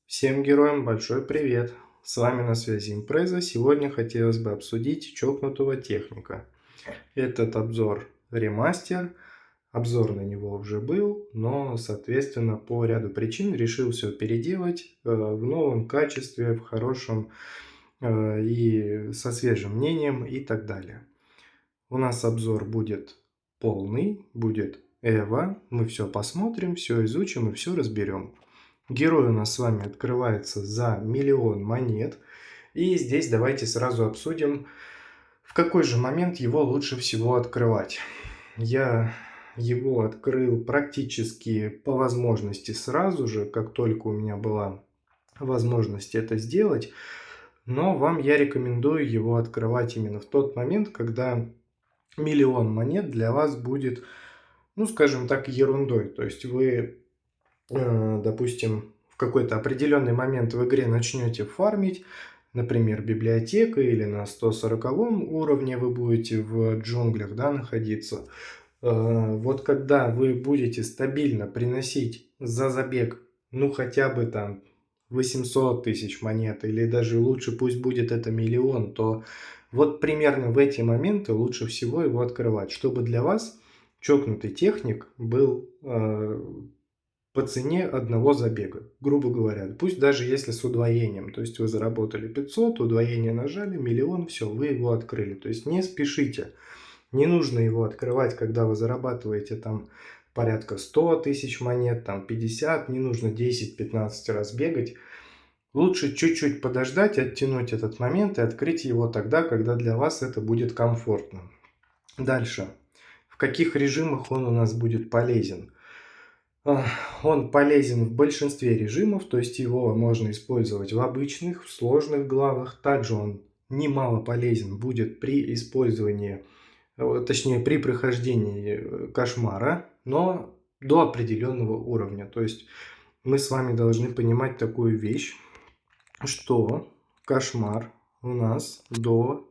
Всем героям большой привет! С вами на связи Импреза. Сегодня хотелось бы обсудить чокнутого техника. Этот обзор ремастер. Обзор на него уже был, но, соответственно, по ряду причин решил все переделать в новом качестве, в хорошем и со свежим мнением и так далее. У нас обзор будет полный, будет Эва. Мы все посмотрим, все изучим и все разберем. Герой у нас с вами открывается за 1 000 000 монет. И здесь давайте сразу обсудим, в какой же момент его лучше всего открывать. Я его открыл практически по возможности сразу же, как только у меня была возможность это сделать. Но вам я рекомендую его открывать именно в тот момент, когда 1 000 000 монет для вас будет, ну скажем так, ерундой. То есть вы, допустим, в какой-то определенный момент в игре начнете фармить, например, библиотека, или на 140 уровне вы будете в джунглях, да, находиться. Вот когда вы будете стабильно приносить за забег, ну хотя бы там 800 тысяч монет, или даже лучше пусть будет это 1 000 000, то вот примерно в эти моменты лучше всего его открывать, чтобы для вас чокнутый техник был по цене одного забега, грубо говоря. Пусть даже если с удвоением, то есть вы заработали 500, удвоение нажали, 1 000 000, все, вы его открыли. То есть не спешите, не нужно его открывать, когда вы зарабатываете там порядка 100 тысяч монет, там 50, не нужно 10-15 раз бегать. Лучше чуть-чуть подождать, оттянуть этот момент и открыть его тогда, когда для вас это будет комфортно. Дальше. В каких режимах он у нас будет полезен? Он полезен в большинстве режимов, то есть его можно использовать в обычных, в сложных главах. Также он немало полезен будет при использовании, точнее при прохождении кошмара, но до определенного уровня. То есть мы с вами должны понимать такую вещь, что кошмар у нас до...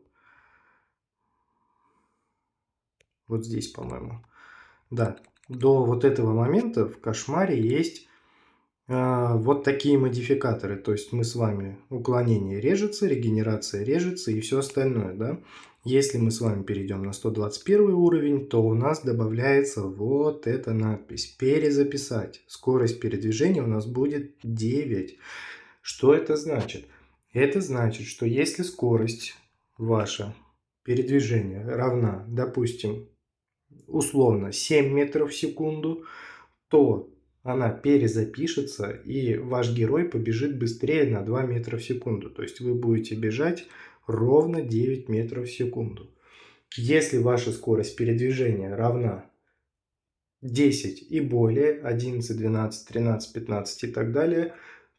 Вот здесь, по-моему. Да, до вот этого момента в кошмаре есть вот такие модификаторы. То есть мы с вами уклонение режется, регенерация режется и все остальное, да. Если мы с вами перейдем на 121 уровень, то у нас добавляется вот эта надпись «Перезаписать». Скорость передвижения у нас будет 9. Что это значит? Это значит, что если скорость ваша передвижения равна, допустим, условно 7 метров в секунду, то она перезапишется, и ваш герой побежит быстрее на 2 метра в секунду. То есть вы будете бежать ровно 9 метров в секунду. Если ваша скорость передвижения равна 10 и более, 11, 12, 13, 15 и так далее,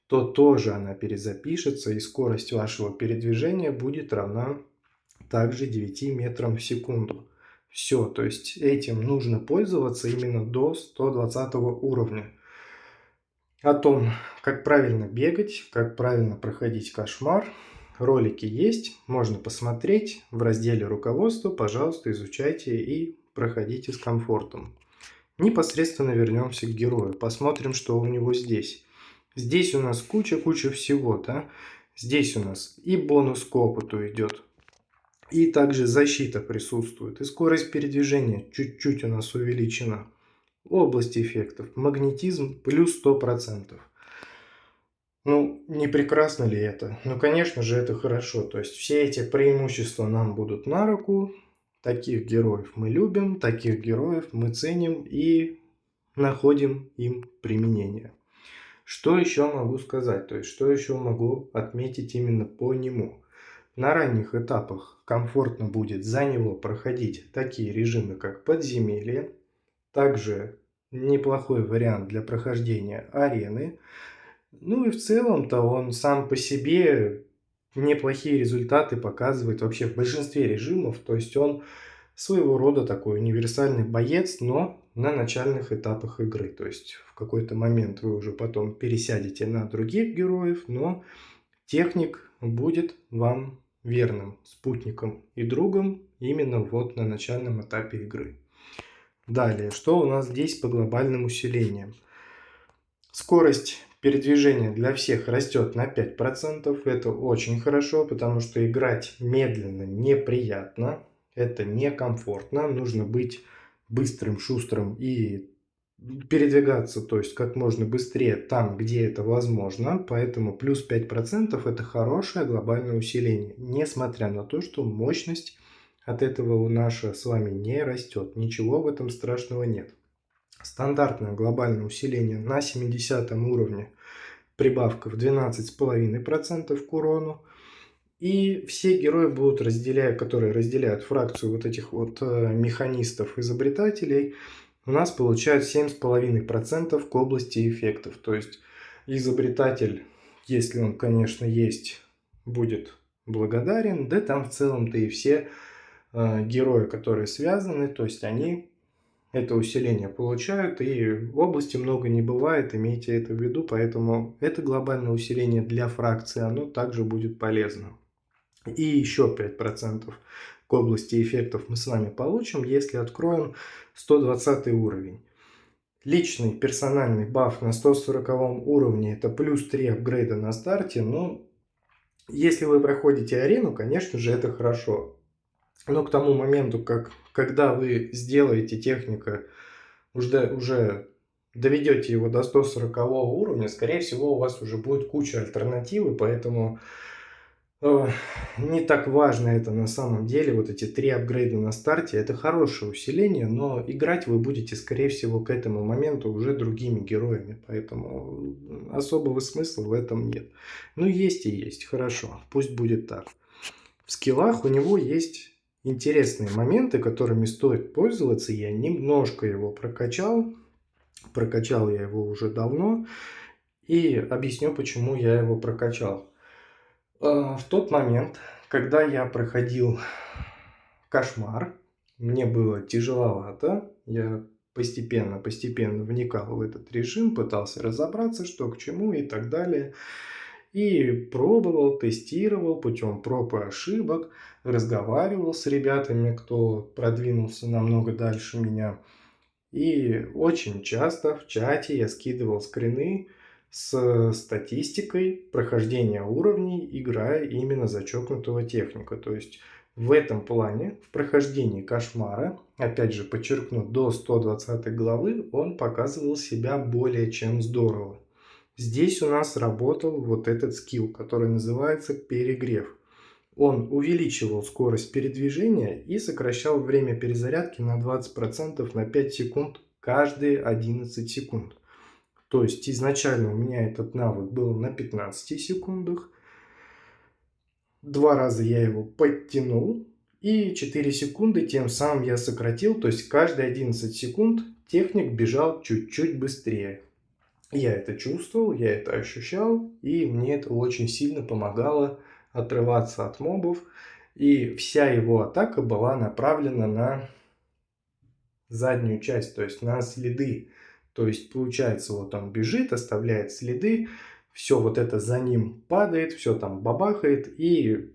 то тоже она перезапишется, и скорость вашего передвижения будет равна также 9 метрам в секунду. Все, то есть этим нужно пользоваться именно до 120 уровня. О том, как правильно бегать, как правильно проходить кошмар, ролики есть, можно посмотреть в разделе руководства, пожалуйста, изучайте и проходите с комфортом. Непосредственно вернемся к герою, посмотрим, что у него здесь. Здесь у нас куча всего, да? Здесь у нас и бонус к опыту идет, и также защита присутствует, и скорость передвижения чуть-чуть у нас увеличена. Область эффектов, магнетизм плюс 100%. Ну, не прекрасно ли это? Ну, конечно же, это хорошо. То есть все эти преимущества нам будут на руку. Таких героев мы любим, таких героев мы ценим и находим им применение. Что еще могу сказать? То есть, что еще могу отметить именно по нему? На ранних этапах комфортно будет за него проходить такие режимы, как подземелье. Также неплохой вариант для прохождения арены. Ну и в целом-то он сам по себе неплохие результаты показывает вообще в большинстве режимов. То есть он своего рода такой универсальный боец, но на начальных этапах игры. То есть в какой-то момент вы уже потом пересядете на других героев, но техник будет вам верным спутником и другом именно вот на начальном этапе игры. Далее, что у нас здесь по глобальным усилениям? Скорость Передвижение для всех растет на 5%. Это очень хорошо, потому что играть медленно неприятно. Это некомфортно. Нужно быть быстрым, шустрым и передвигаться, то есть как можно быстрее там, где это возможно. Поэтому плюс 5% это хорошее глобальное усиление. Несмотря на то, что мощность от этого наша с вами не растет. Ничего в этом страшного нет. Стандартное глобальное усиление на 70 уровне. Прибавка в 12,5% к урону. И все герои будут которые разделяют фракцию вот этих вот механистов-изобретателей, у нас получают 7,5% к области эффектов. То есть изобретатель, если он, конечно, есть, будет благодарен. Да там в целом-то и все герои, которые связаны, то есть они это усиление получают, и в области много не бывает, имейте это в виду, поэтому это глобальное усиление для фракции, оно также будет полезно. И еще 5% к области эффектов мы с вами получим, если откроем 120 уровень. Личный персональный баф на 140 уровне это плюс 3 апгрейда на старте. Но если вы проходите арену, конечно же это хорошо. Но к тому моменту, когда вы сделаете техника, уже доведете его до 140 уровня, скорее всего у вас уже будет куча альтернативы, поэтому не так важно это на самом деле. Вот эти 3 апгрейда на старте это хорошее усиление, но играть вы будете скорее всего к этому моменту уже другими героями, поэтому особого смысла в этом нет. Ну есть и есть, хорошо, пусть будет так. В скиллах у него есть интересные моменты, которыми стоит пользоваться. Я немножко его прокачал я его уже давно, и объясню, почему я его прокачал. В тот момент, когда я проходил кошмар, мне было тяжеловато, я постепенно вникал в этот режим, пытался разобраться, что к чему и так далее. И пробовал, тестировал путем проб и ошибок, разговаривал с ребятами, кто продвинулся намного дальше меня. И очень часто в чате я скидывал скрины с статистикой прохождения уровней, играя именно за чокнутого техника. То есть в этом плане, в прохождении кошмара, опять же подчеркну, до 120 главы он показывал себя более чем здорово. Здесь у нас работал вот этот скилл, который называется перегрев. Он увеличивал скорость передвижения и сокращал время перезарядки на 20% на 5 секунд каждые 11 секунд. То есть изначально у меня этот навык был на 15 секундах. 2 раза я его подтянул и 4 секунды тем самым я сократил. То есть каждые 11 секунд техник бежал чуть-чуть быстрее. Я это чувствовал, я это ощущал, и мне это очень сильно помогало отрываться от мобов. И вся его атака была направлена на заднюю часть, то есть на следы. То есть получается, вот он бежит, оставляет следы, все вот это за ним падает, все там бабахает, и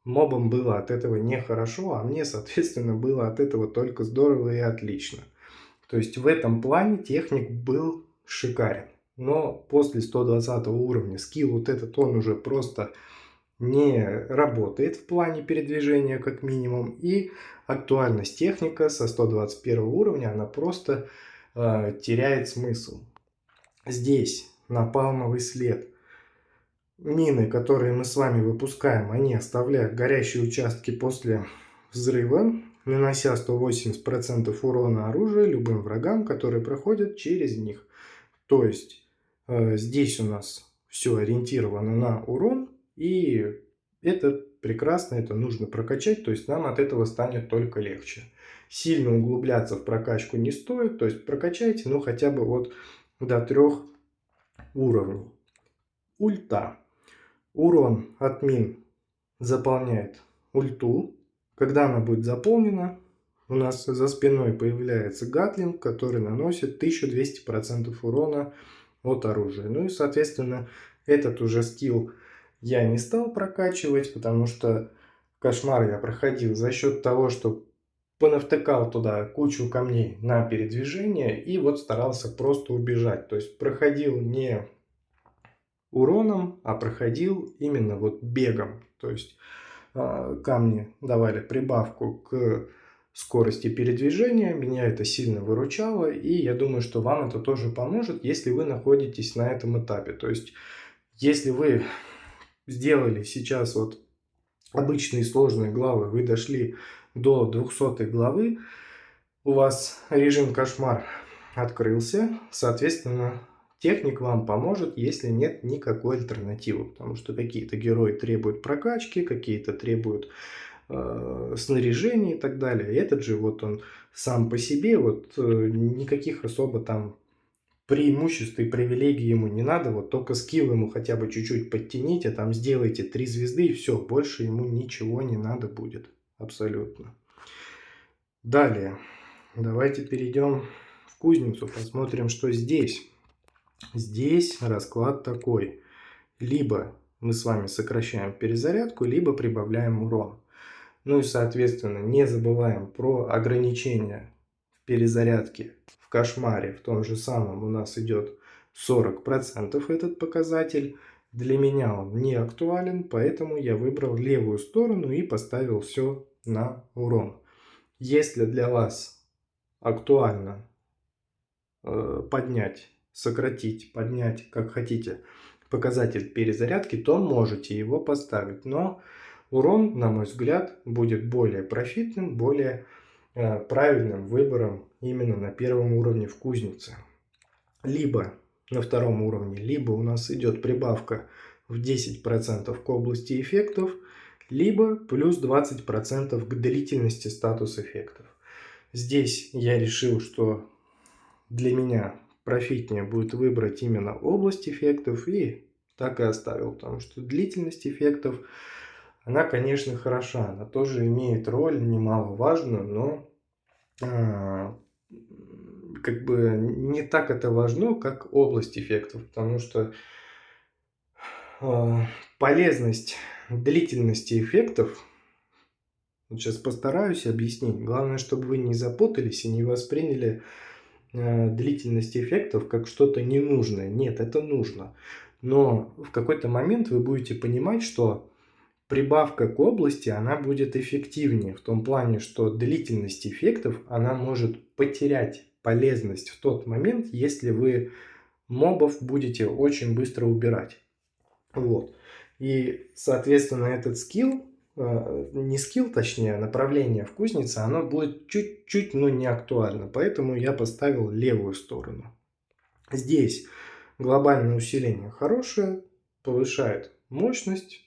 мобам было от этого нехорошо, а мне, соответственно, было от этого только здорово и отлично. То есть в этом плане техник был шикарен. Но после 120 уровня скилл вот этот, он уже просто не работает в плане передвижения как минимум. И актуальность техника со 121 уровня, она просто теряет смысл. Здесь напалмовый след. Мины, которые мы с вами выпускаем, они оставляют горящие участки после взрыва, нанося 180% урона оружия любым врагам, которые проходят через них. То есть здесь у нас все ориентировано на урон, и это прекрасно, это нужно прокачать, то есть нам от этого станет только легче. Сильно углубляться в прокачку не стоит, то есть прокачайте, ну хотя бы вот до 3 уровней. Ульта. Урон от мин заполняет ульту. Когда она будет заполнена, у нас за спиной появляется гатлинг, который наносит 1200% урона от оружия. Ну и, соответственно, этот уже скилл я не стал прокачивать, потому что кошмар я проходил за счет того, что понавтыкал туда кучу камней на передвижение и вот старался просто убежать. То есть проходил не уроном, а проходил именно вот бегом. То есть камни давали прибавку к скорости передвижения, меня это сильно выручало, и я думаю, что вам это тоже поможет, если вы находитесь на этом этапе. То есть, если вы сделали сейчас вот обычные сложные главы, вы дошли до 200 главы, у вас режим кошмар открылся, соответственно, техник вам поможет, если нет никакой альтернативы, потому что какие-то герои требуют прокачки, какие-то требуют снаряжения и так далее. Этот же вот он сам по себе, вот никаких особо там преимуществ и привилегий ему не надо, вот только скилл ему хотя бы чуть-чуть подтяните, там сделайте 3 звезды и все, больше ему ничего не надо будет, абсолютно. Далее, давайте перейдем в кузницу, посмотрим, что здесь. Здесь расклад такой, либо мы с вами сокращаем перезарядку, либо прибавляем урон. Ну и соответственно не забываем про ограничения в перезарядке. В кошмаре в том же самом у нас идет 40% этот показатель. Для меня он не актуален, поэтому я выбрал левую сторону и поставил все на урон. Если для вас актуально поднять, сократить, поднять, как хотите, показатель перезарядки, то можете его поставить. Но урон, на мой взгляд, будет более профитным, более правильным выбором именно на первом уровне в кузнице. Либо на втором уровне, либо у нас идет прибавка в 10% к области эффектов, либо плюс 20% к длительности статус эффектов. Здесь я решил, что для меня профитнее будет выбрать именно область эффектов, и так и оставил, потому что длительность эффектов, она, конечно, хороша, она тоже имеет роль немаловажную, но как бы не так это важно, как область эффектов, потому что полезность длительности эффектов, вот сейчас постараюсь объяснить, главное, чтобы вы не запутались и не восприняли длительность эффектов как что-то ненужное. Нет, это нужно. Но в какой-то момент вы будете понимать, что прибавка к области, она будет эффективнее. В том плане, что длительность эффектов, она может потерять полезность в тот момент, если вы мобов будете очень быстро убирать. Вот. И, соответственно, этот скилл, не скилл, точнее, направление в кузнице, оно будет чуть-чуть, но не актуально. Поэтому я поставил левую сторону. Здесь глобальное усиление хорошее, повышает мощность.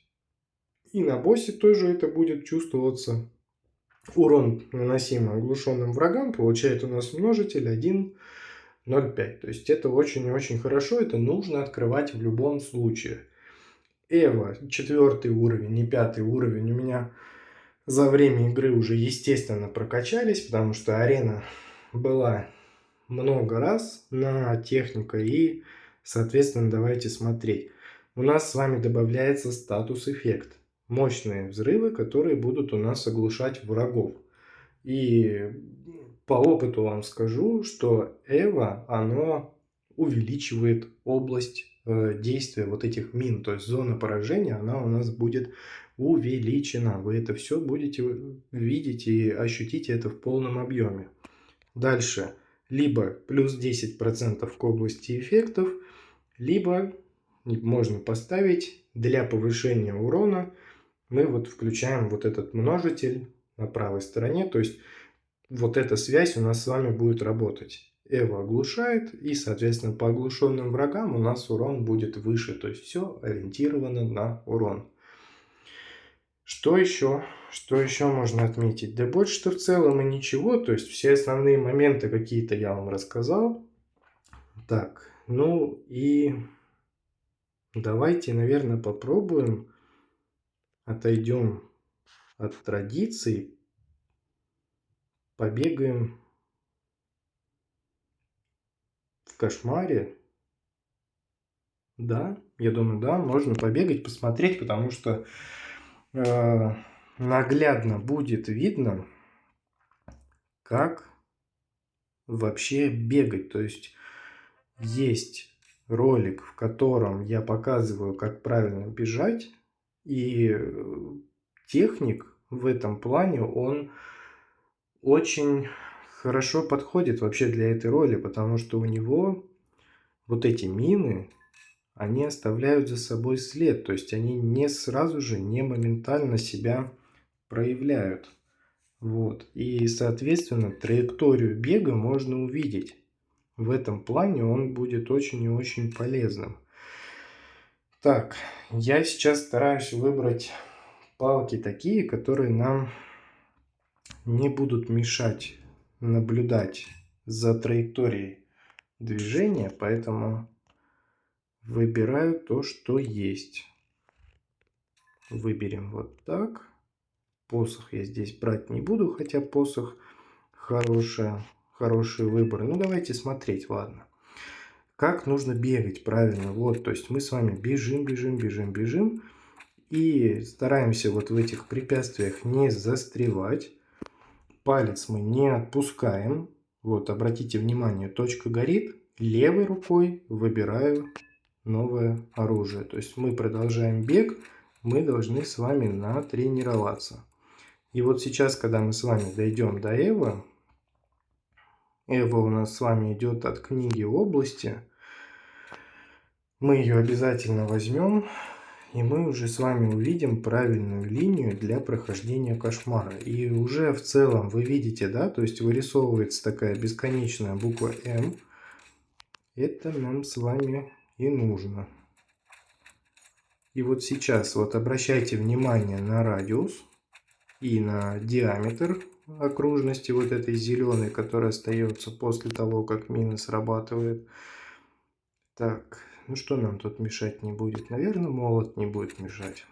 И на боссе тоже это будет чувствоваться. Урон, наносимый оглушенным врагам, получает у нас множитель 1,05. То есть это очень и очень хорошо, это нужно открывать в любом случае. Эва, 4 уровень и 5 уровень у меня за время игры уже естественно прокачались, потому что арена была много раз на техника, и соответственно давайте смотреть. У нас с вами добавляется статус эффект. Мощные взрывы, которые будут у нас оглушать врагов. И по опыту вам скажу, что Эва, оно увеличивает область действия вот этих мин. То есть зона поражения, она у нас будет увеличена. Вы это все будете видеть и ощутите это в полном объеме. Дальше. Либо плюс 10% к области эффектов, либо можно поставить для повышения урона. Мы вот включаем вот этот множитель на правой стороне. То есть вот эта связь у нас с вами будет работать. Эва оглушает, и, соответственно, по оглушенным врагам у нас урон будет выше. То есть все ориентировано на урон. Что еще? Что еще можно отметить? Да больше-то в целом и ничего. То есть все основные моменты какие-то я вам рассказал. Так, ну и давайте, наверное, попробуем. Отойдем от традиций. Побегаем в кошмаре. Да, я думаю, да, можно побегать, посмотреть, потому что наглядно будет видно, как вообще бегать. То есть ролик, в котором я показываю, как правильно бежать, и техник в этом плане, он очень хорошо подходит вообще для этой роли, потому что у него вот эти мины, они оставляют за собой след, то есть они не сразу же, не моментально себя проявляют. Вот. И, соответственно, траекторию бега можно увидеть. В этом плане он будет очень и очень полезным. Так, я сейчас стараюсь выбрать палки такие, которые нам не будут мешать наблюдать за траекторией движения, поэтому выбираю то, что есть. Выберем вот так. Посох я здесь брать не буду, хотя посох хороший выбор. Ну, давайте смотреть, ладно. Как нужно бегать правильно? Вот, то есть мы с вами бежим, бежим, бежим, бежим. И стараемся вот в этих препятствиях не застревать. Палец мы не отпускаем. Вот, обратите внимание, точка горит. Левой рукой выбираю новое оружие. То есть мы продолжаем бег. Мы должны с вами натренироваться. И вот сейчас, когда мы с вами дойдем до Эва, Эва у нас с вами идет от книги области. Мы ее обязательно возьмем, и мы уже с вами увидим правильную линию для прохождения кошмара. И уже в целом вы видите, да, то есть вырисовывается такая бесконечная буква М. Это нам с вами и нужно. И вот сейчас вот обращайте внимание на радиус и на диаметр окружности вот этой зеленой, которая остается после того, как мина срабатывает. Так, ну что нам тут мешать не будет? Наверное, молот не будет мешать.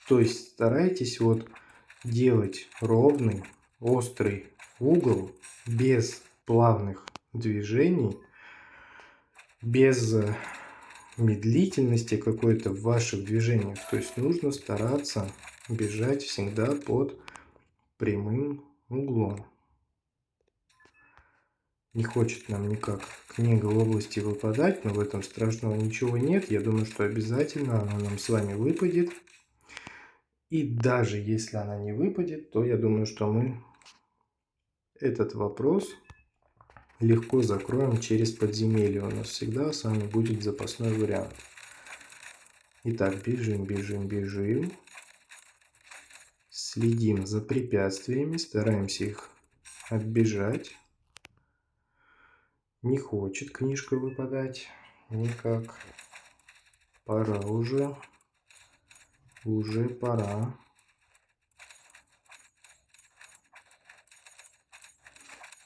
То есть старайтесь вот делать ровный, острый угол, без плавных движений, без медлительности какой-то в ваших движениях. То есть нужно стараться бежать всегда под прямым углом. Не хочет нам никак книга области выпадать, но в этом страшного ничего нет. Я думаю, что обязательно она нам с вами выпадет. И даже если она не выпадет, то я думаю, что мы этот вопрос легко закроем через подземелье. У нас всегда с вами будет запасной вариант. Итак, бежим, бежим, бежим. Следим за препятствиями, стараемся их оббежать. Не хочет книжка выпадать никак. Пора уже. Уже пора.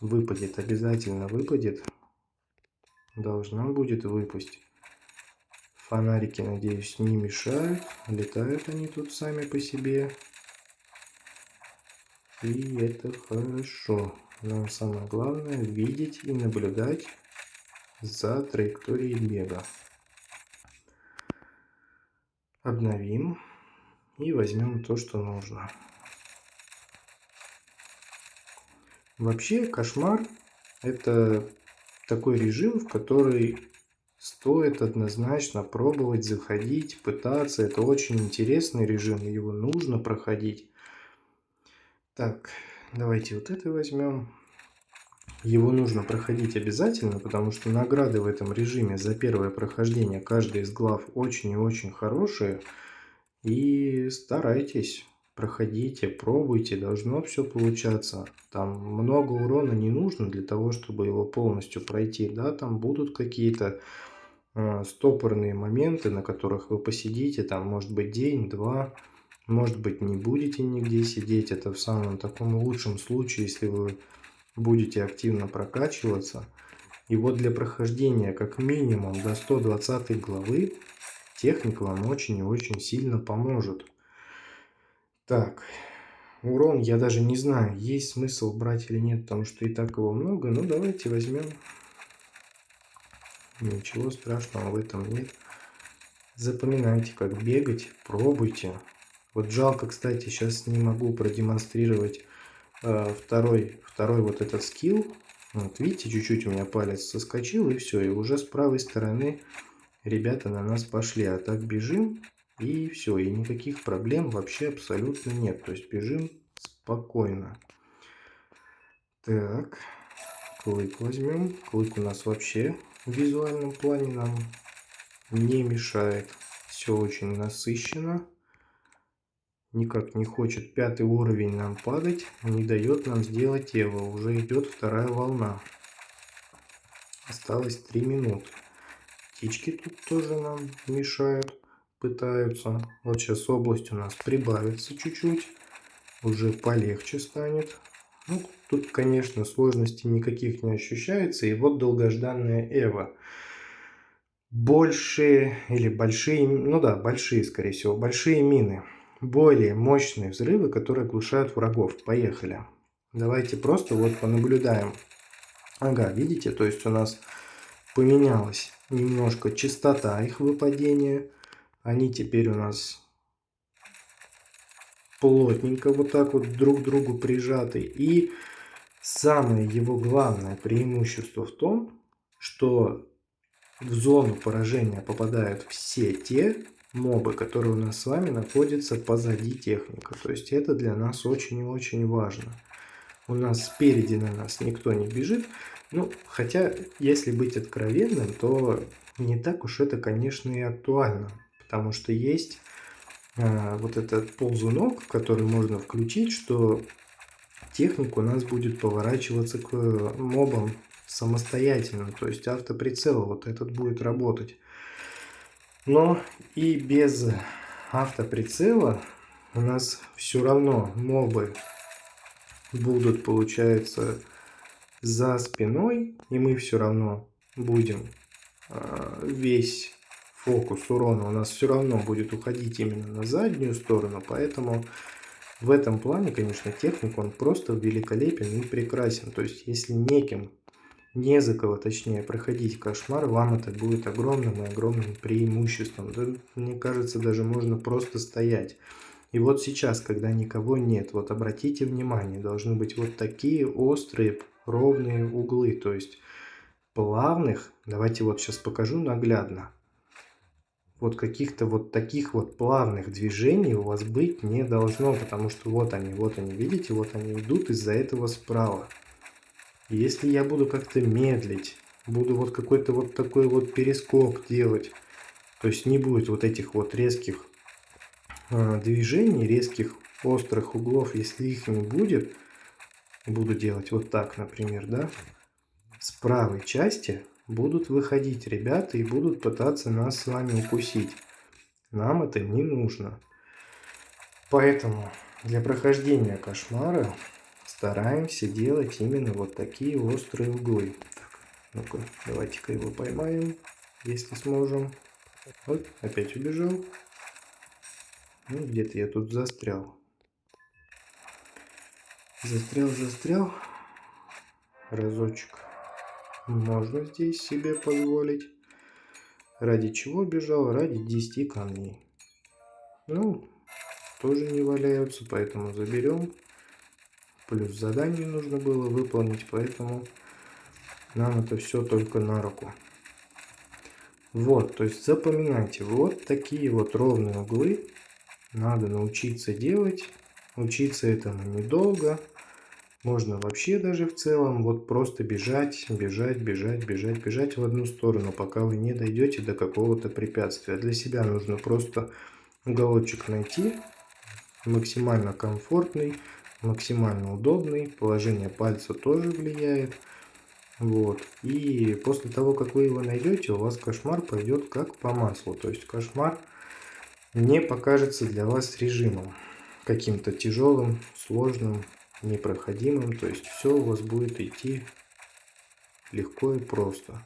Выпадет, обязательно выпадет. Должна будет выпасть. Фонарики, надеюсь, не мешают. Летают они тут сами по себе. И это хорошо. Нам самое главное видеть и наблюдать за траекторией бега. Обновим и возьмем то, что нужно. Вообще, кошмар — это такой режим, в который стоит однозначно пробовать заходить, пытаться. Это очень интересный режим, его нужно проходить. Так, давайте вот это возьмем. Его нужно проходить обязательно, потому что награды в этом режиме за первое прохождение каждой из глав очень и очень хорошие. И старайтесь, проходите, пробуйте, должно все получаться. Там много урона не нужно для того, чтобы его полностью пройти. Да, там будут какие-то стопорные моменты, на которых вы посидите, там может быть день-два, может быть не будете нигде сидеть. Это в самом таком лучшем случае, если вы будете активно прокачиваться. И вот для прохождения как минимум до 120 главы техник вам очень и очень сильно поможет. Так, урон я даже не знаю, есть смысл брать или нет, потому что и так его много. Ну давайте возьмем. Ничего страшного в этом нет. Запоминайте, как бегать, пробуйте. Вот жалко, кстати, сейчас не могу продемонстрировать второй вот этот скилл. Вот, видите, чуть-чуть у меня палец соскочил, и все. И уже с правой стороны ребята на нас пошли. А так бежим, и все. И никаких проблем вообще абсолютно нет. То есть бежим спокойно. Так, клык возьмем. Клык у нас вообще в визуальном плане нам не мешает. Все очень насыщенно. Никак не хочет 5-й уровень нам падать. Не дает нам сделать Эво. Уже идет 2-я волна. Осталось 3 минуты. Птички тут тоже нам мешают. Пытаются. Вот сейчас область у нас прибавится чуть-чуть. Уже полегче станет. Ну, тут, конечно, сложностей никаких не ощущается. И вот долгожданная Эва. Большие или большие, ну да, большие, скорее всего, большие мины. Более мощные взрывы, которые оглушают врагов. Поехали. Давайте просто вот понаблюдаем. Ага, видите, то есть у нас поменялась немножко частота их выпадения. Они теперь у нас плотненько вот так вот друг к другу прижаты. И самое его главное преимущество в том, что в зону поражения попадают все те мобы, которые у нас с вами находятся позади техника. То есть это для нас очень и очень важно. У нас спереди на нас никто не бежит. Ну, хотя, если быть откровенным, то не так уж это, конечно, и актуально. Потому что есть вот этот ползунок, который можно включить, что техник у нас будет поворачиваться к мобам самостоятельно. То есть автоприцел вот этот будет работать. Но и без автоприцела у нас все равно мобы будут, получается, за спиной, и мы все равно будем весь фокус урона у нас все равно будет уходить именно на заднюю сторону, поэтому в этом плане, конечно, техник, он просто великолепен и прекрасен. То есть, если неким, не за кого, точнее, проходить кошмар, вам это будет огромным и огромным преимуществом. Да, мне кажется, даже можно просто стоять. И вот сейчас, когда никого нет, вот обратите внимание, должны быть вот такие острые, ровные углы, то есть плавных, давайте вот сейчас покажу наглядно. Вот каких-то вот таких вот плавных движений у вас быть не должно, потому что вот они, видите, вот они идут из-за этого справа. И если я буду как-то медлить, буду вот какой-то вот такой вот перескок делать, то есть не будет вот этих вот резких движений, резких острых углов, если их не будет, буду делать вот так, например, да, с правой части будут выходить ребята и будут пытаться нас с вами укусить. Нам это не нужно. Поэтому для прохождения кошмара стараемся делать именно вот такие острые углы. Так, ну-ка, давайте-ка его поймаем, если сможем. Вот, опять убежал. Ну, где-то я тут застрял. Застрял. Разочек можно здесь себе позволить. Ради чего бежал? Ради 10 камней. Ну, тоже не валяются, поэтому заберем. Плюс задание нужно было выполнить, поэтому нам это все только на руку. Вот, то есть запоминайте, вот такие вот ровные углы надо научиться делать. Учиться этому недолго. Можно вообще даже в целом вот просто бежать в одну сторону, пока вы не дойдете до какого-то препятствия. Для себя нужно просто уголочек найти, максимально комфортный, максимально удобный. Положение пальца тоже влияет. Вот. И после того, как вы его найдете, у вас кошмар пойдет как по маслу. То есть кошмар не покажется для вас режимом каким-то тяжелым, сложным, непроходимым. То есть все у вас будет идти легко и просто.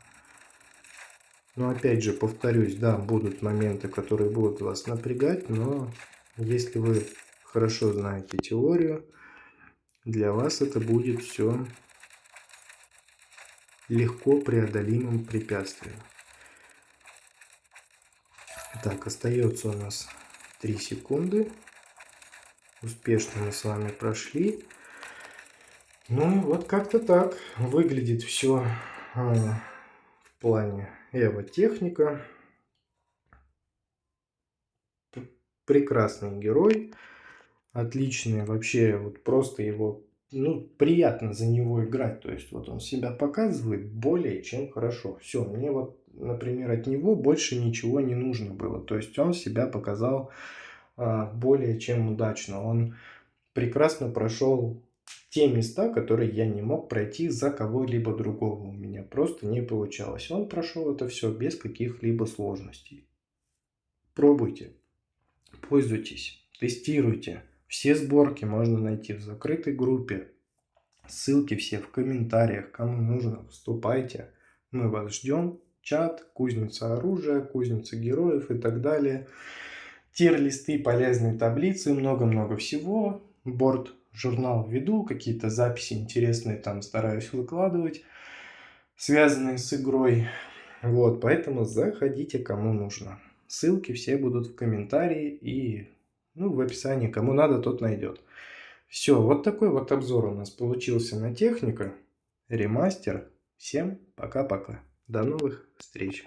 Но опять же, повторюсь, да, будут моменты, которые будут вас напрягать, но если вы хорошо знаете теорию, для вас это будет все легко преодолимым препятствием. Так, остается у нас 3 секунды. Успешно мы с вами прошли. Ну, вот как-то так выглядит все в плане Эво-техника. Прекрасный герой, отличный вообще, вот просто его, ну, приятно за него играть. То есть вот он себя показывает более чем хорошо. Все, мне вот, например, от него больше ничего не нужно было. То есть он себя показал более чем удачно. Он прекрасно прошел те места, которые я не мог пройти за кого-либо другого. У меня просто не получалось. Он прошел это все без каких-либо сложностей. Пробуйте, пользуйтесь, тестируйте. Все сборки можно найти в закрытой группе. Ссылки все в комментариях. Кому нужно, вступайте. Мы вас ждем. Чат, кузница оружия, кузница героев и так далее. Тир-листы, полезные таблицы, много-много всего. Борт, журнал веду, какие-то записи интересные там стараюсь выкладывать, связанные с игрой. Вот, поэтому заходите, кому нужно. Ссылки все будут в комментарии и в описании. Кому надо, тот найдет. Все, вот такой вот обзор у нас получился на техника. Ремастер. Всем пока-пока. До новых встреч.